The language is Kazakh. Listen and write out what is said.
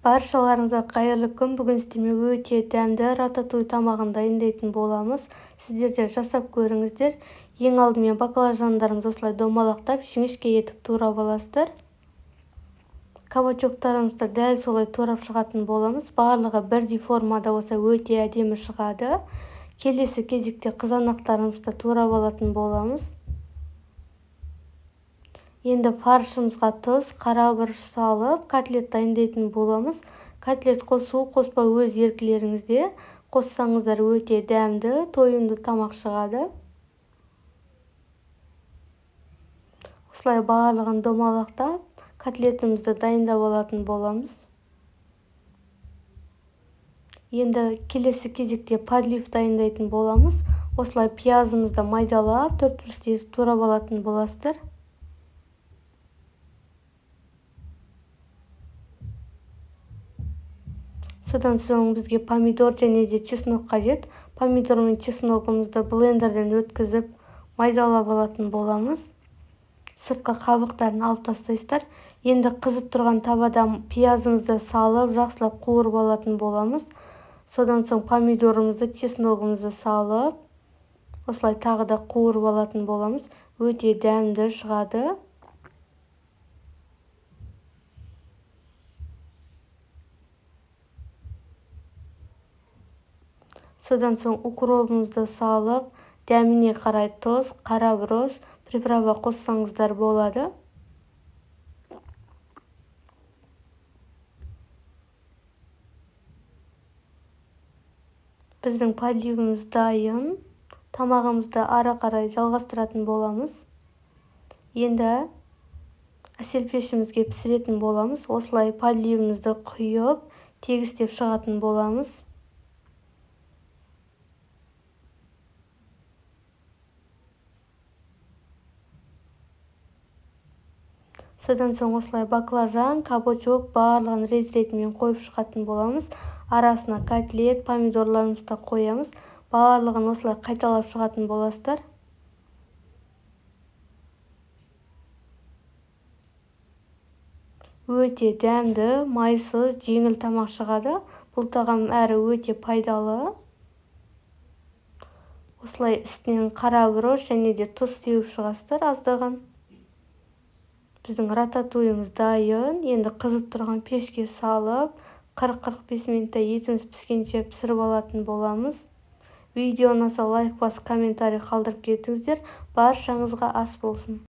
Баршаларыңызға қайырлы күн. Бүгін сіздерме өте дәмді рататуй тамағын дайындайтын боламыз. Сіздер де жасап көріңіздер. Ең алдымен баклажандарымызды осылай домалақтап, жіңішке етіп турап аласыздар. Кабачоктарымызды дәл солай турап шығатын боламыз. Барлығы бірдей формада болса өте әдемі шығады. Келесі кезекте қызанақтарымызды турап алатын боламыз. Енді фаршымызға тұз, қара бұрыш салып, котлет дайындайтын боламыз. Котлет қосу, қоспа өз еркілеріңізде. Қоссаңыздар өте дәмді, тойымды тамақ шығады. Осылай барлығын домалақтап, котлетімізді дайындап алатын боламыз. Енді келесі кезекте подлив дайындайтын боламыз. Осылай пиязымызды майдалап, төрт-бұрышты етіп турап алатын боласыздар. Содан соң бізге помидор және де чеснок қажет. Помидор мен чесногымызды блендерден өткізіп, майдалап алатын боламыз. Сыртқы қабықтарын алып тастайсыздар. Енді қызып тұрған табада пиязымызды салып, жақсылап қуырып алатын боламыз. Содан соң помидорымызды, чесногымызды салып, осылай тағы да қуырып алатын боламыз. Өте дәмді шығады. Содан соң укропымызды салып, дәміне қарай тұз, қара бұрыш, приправа қоссаңыздар болады. Біздің подливіміз дайын. Тамағымызды ары қарай жалғастыратын боламыз. Енді әсел пешімізге пісіретін боламыз. Осылай подливімізді құйып, тегістеп шығатын боламыз. Содан соң осылай баклажан, кабачок барлығын рет-ретімен қойып шығатын боламыз. Арасына котлет, помидорларымызды қоямыз. Барлығын осылай қайталап шығатын боласыздар. Өте дәмді, майсыз, жеңіл тамақ шығады. Бұл тағам әрі өте пайдалы. Осылай үстінен қара бұрыш және де тұз сеуіп шығасыздар аздаған. Біздің рататуйымыз дайын. Енді қызып тұрған пешке салып, 40-45 минутта етіміз піскенше пісіріп алатын боламыз. Видео ұнаса лайк басып, комментарий қалдырып кетіңіздер. Баршаңызға ас болсын.